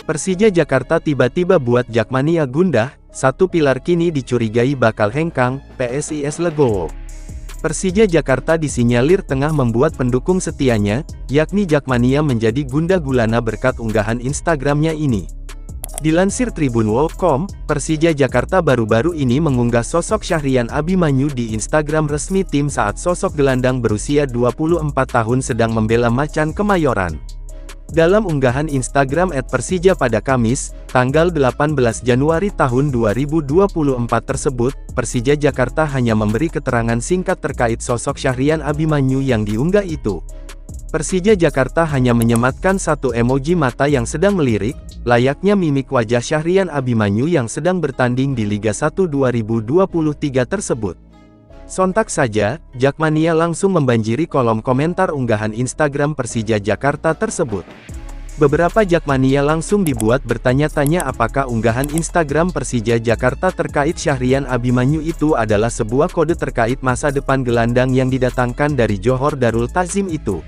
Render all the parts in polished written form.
Persija Jakarta tiba-tiba buat Jakmania gundah, satu pilar kini dicurigai bakal hengkang, PSIS legowo. Persija Jakarta disinyalir tengah membuat pendukung setianya, yakni Jakmania menjadi gundah gulana berkat unggahan Instagramnya ini. Dilansir Tribunwolf.com, Persija Jakarta baru-baru ini mengunggah sosok Syahrian Abimanyu di Instagram resmi tim saat sosok gelandang berusia 24 tahun sedang membela Macan Kemayoran. Dalam unggahan Instagram @persija pada Kamis, tanggal 18 Januari tahun 2024 tersebut, Persija Jakarta hanya memberi keterangan singkat terkait sosok Syahrian Abimanyu yang diunggah itu. Persija Jakarta hanya menyematkan satu emoji mata yang sedang melirik, layaknya mimik wajah Syahrian Abimanyu yang sedang bertanding di Liga 1 2023 tersebut. Sontak saja, Jakmania langsung membanjiri kolom komentar unggahan Instagram Persija Jakarta tersebut. Beberapa Jakmania langsung dibuat bertanya-tanya apakah unggahan Instagram Persija Jakarta terkait Syahrian Abimanyu itu adalah sebuah kode terkait masa depan gelandang yang didatangkan dari Johor Darul Ta'zim itu.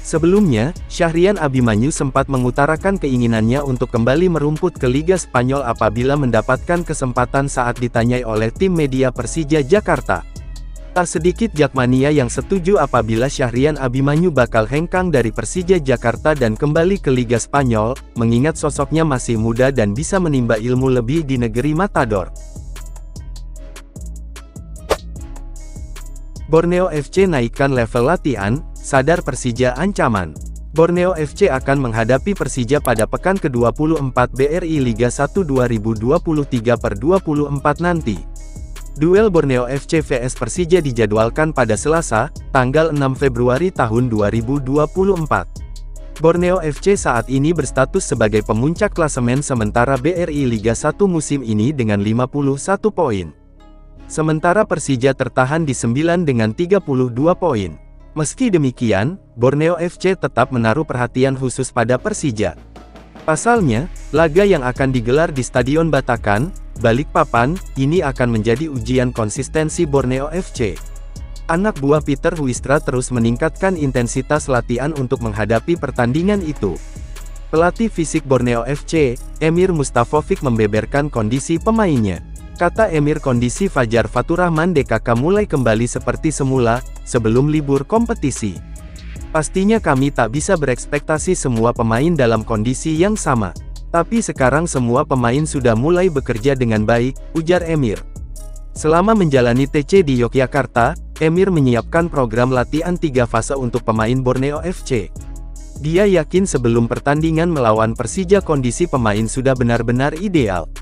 Sebelumnya, Syahrian Abimanyu sempat mengutarakan keinginannya untuk kembali merumput ke Liga Spanyol apabila mendapatkan kesempatan saat ditanyai oleh tim media Persija Jakarta. Tak sedikit Jakmania yang setuju apabila Syahrian Abimanyu bakal hengkang dari Persija Jakarta dan kembali ke Liga Spanyol, mengingat sosoknya masih muda dan bisa menimba ilmu lebih di negeri Matador. Borneo FC naikkan level latihan, sadar Persija ancaman. Borneo FC akan menghadapi Persija pada pekan ke-24 BRI Liga 1 2023/24 nanti. Duel Borneo FC vs Persija dijadwalkan pada Selasa, tanggal 6 Februari tahun 2024. Borneo FC saat ini berstatus sebagai pemuncak klasemen sementara BRI Liga 1 musim ini dengan 51 poin. Sementara Persija tertahan di 9 dengan 32 poin. Meski demikian, Borneo FC tetap menaruh perhatian khusus pada Persija. Pasalnya, laga yang akan digelar di Stadion Batakan, Balikpapan, ini akan menjadi ujian konsistensi Borneo FC. Anak buah Peter Huistra terus meningkatkan intensitas latihan untuk menghadapi pertandingan itu. Pelatih fisik Borneo FC, Emir Mustafovic membeberkan kondisi pemainnya. Kata Emir, kondisi Fajar Faturrahman DKK mulai kembali seperti semula, sebelum libur kompetisi. Pastinya kami tak bisa berekspektasi semua pemain dalam kondisi yang sama. Tapi sekarang semua pemain sudah mulai bekerja dengan baik, ujar Emir. Selama menjalani TC di Yogyakarta, Emir menyiapkan program latihan 3 fase untuk pemain Borneo FC. Dia yakin sebelum pertandingan melawan Persija kondisi pemain sudah benar-benar ideal.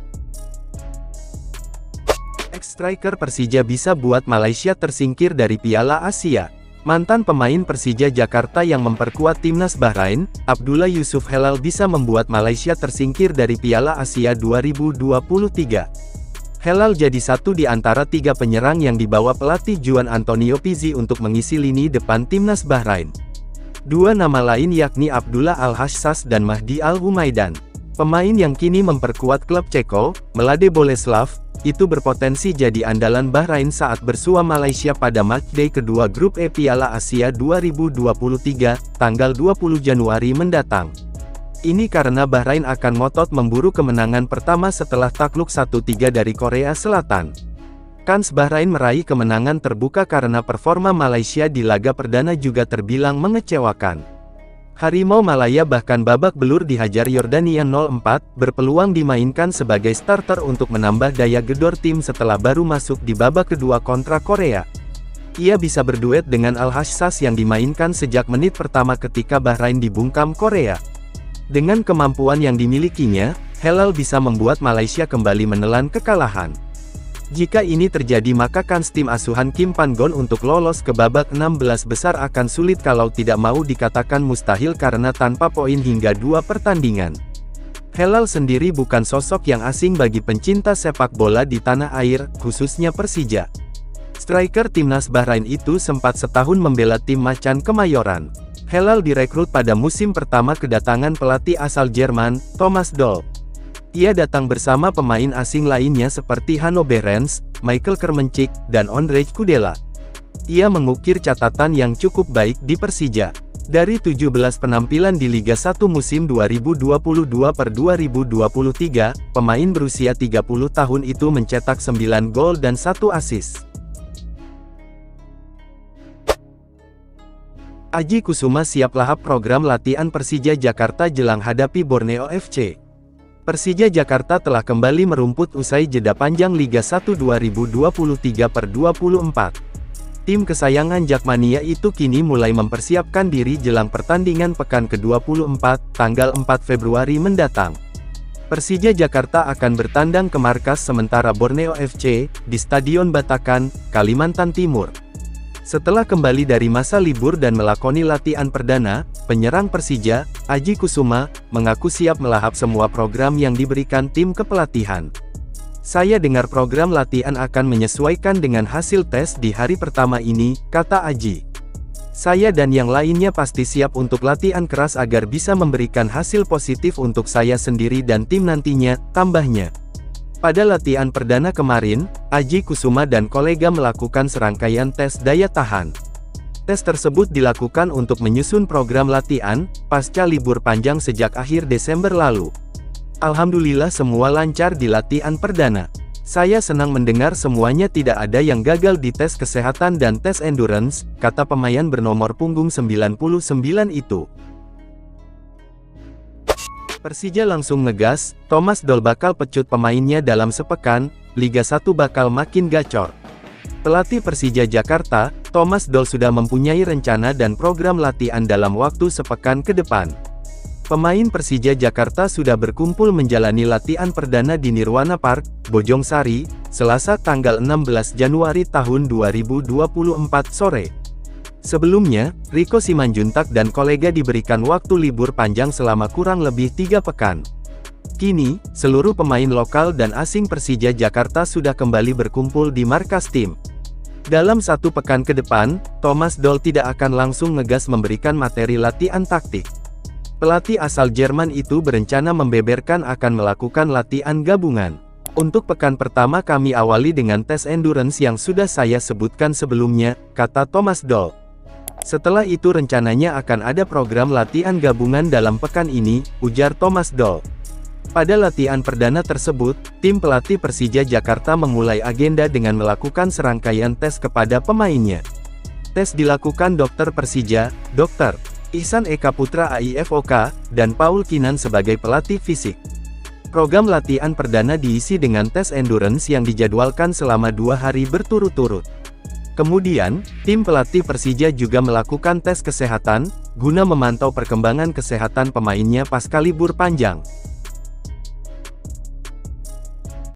Ex-striker Persija bisa buat Malaysia tersingkir dari Piala Asia. Mantan pemain Persija Jakarta yang memperkuat timnas Bahrain, Abdullah Yusuf Helal bisa membuat Malaysia tersingkir dari Piala Asia 2023. Helal jadi satu di antara 3 penyerang yang dibawa pelatih Juan Antonio Pizzi untuk mengisi lini depan timnas Bahrain. 2 nama lain yakni Abdullah Al-Hassas dan Mahdi Al-Humaidan. Pemain yang kini memperkuat klub Ceko, Mlade Boleslav, itu berpotensi jadi andalan Bahrain saat bersua Malaysia pada matchday kedua grup E Piala Asia 2023, tanggal 20 Januari mendatang. Ini karena Bahrain akan ngotot memburu kemenangan pertama setelah takluk 1-3 dari Korea Selatan. Kans Bahrain meraih kemenangan terbuka karena performa Malaysia di laga perdana juga terbilang mengecewakan. Harimau Malaya bahkan babak belur dihajar Yordania 0-4, berpeluang dimainkan sebagai starter untuk menambah daya gedor tim setelah baru masuk di babak kedua kontra Korea. Ia bisa berduet dengan Al-Hassas yang dimainkan sejak menit pertama ketika Bahrain dibungkam Korea. Dengan kemampuan yang dimilikinya, Helal bisa membuat Malaysia kembali menelan kekalahan. Jika ini terjadi maka kans tim asuhan Kim Pan-gon untuk lolos ke babak 16 besar akan sulit kalau tidak mau dikatakan mustahil karena tanpa poin hingga 2 pertandingan. Helal sendiri bukan sosok yang asing bagi pencinta sepak bola di tanah air, khususnya Persija. Striker timnas Bahrain itu sempat setahun membela tim Macan Kemayoran. Helal direkrut pada musim pertama kedatangan pelatih asal Jerman, Thomas Doll. Ia datang bersama pemain asing lainnya seperti Hanno Behrens, Michael Kermencik, dan Ondrej Kudela. Ia mengukir catatan yang cukup baik di Persija. Dari 17 penampilan di Liga 1 musim 2022/2023, pemain berusia 30 tahun itu mencetak 9 gol dan 1 assist. Aji Kusuma siap lahap program latihan Persija Jakarta jelang hadapi Borneo FC. Persija Jakarta telah kembali merumput usai jeda panjang Liga 1 2023/24. Tim kesayangan Jakmania itu kini mulai mempersiapkan diri jelang pertandingan pekan ke-24, tanggal 4 Februari mendatang. Persija Jakarta akan bertandang ke markas sementara Borneo FC, di Stadion Batakan, Kalimantan Timur. Setelah kembali dari masa libur dan melakoni latihan perdana, penyerang Persija, Aji Kusuma, mengaku siap melahap semua program yang diberikan tim kepelatihan. Saya dengar program latihan akan menyesuaikan dengan hasil tes di hari pertama ini, kata Aji. Saya dan yang lainnya pasti siap untuk latihan keras agar bisa memberikan hasil positif untuk saya sendiri dan tim nantinya, tambahnya. Pada latihan perdana kemarin, Aji Kusuma dan kolega melakukan serangkaian tes daya tahan. Tes tersebut dilakukan untuk menyusun program latihan, pasca libur panjang sejak akhir Desember lalu. Alhamdulillah semua lancar di latihan perdana. Saya senang mendengar semuanya tidak ada yang gagal di tes kesehatan dan tes endurance, kata pemain bernomor punggung 99 itu. Persija langsung ngegas, Thomas Doll bakal pecut pemainnya dalam sepekan, Liga 1 bakal makin gacor. Pelatih Persija Jakarta, Thomas Doll sudah mempunyai rencana dan program latihan dalam waktu sepekan ke depan. Pemain Persija Jakarta sudah berkumpul menjalani latihan perdana di Nirwana Park, Bojongsari, Selasa tanggal 16 Januari tahun 2024 sore. Sebelumnya, Rico Simanjuntak dan kolega diberikan waktu libur panjang selama kurang lebih 3 pekan. Kini, seluruh pemain lokal dan asing Persija Jakarta sudah kembali berkumpul di markas tim. Dalam 1 pekan ke depan, Thomas Doll tidak akan langsung ngegas memberikan materi latihan taktik. Pelatih asal Jerman itu berencana membeberkan akan melakukan latihan gabungan. Untuk pekan pertama kami awali dengan tes endurance yang sudah saya sebutkan sebelumnya, kata Thomas Doll. Setelah itu rencananya akan ada program latihan gabungan dalam pekan ini, ujar Thomas Doll. Pada latihan perdana tersebut, tim pelatih Persija Jakarta memulai agenda dengan melakukan serangkaian tes kepada pemainnya. Tes dilakukan dokter Persija, Dr. Ihsan Eka Putra AIFOK, dan Paul Kinan sebagai pelatih fisik. Program latihan perdana diisi dengan tes endurance yang dijadwalkan selama 2 hari berturut-turut. Kemudian, tim pelatih Persija juga melakukan tes kesehatan, guna memantau perkembangan kesehatan pemainnya pasca libur panjang.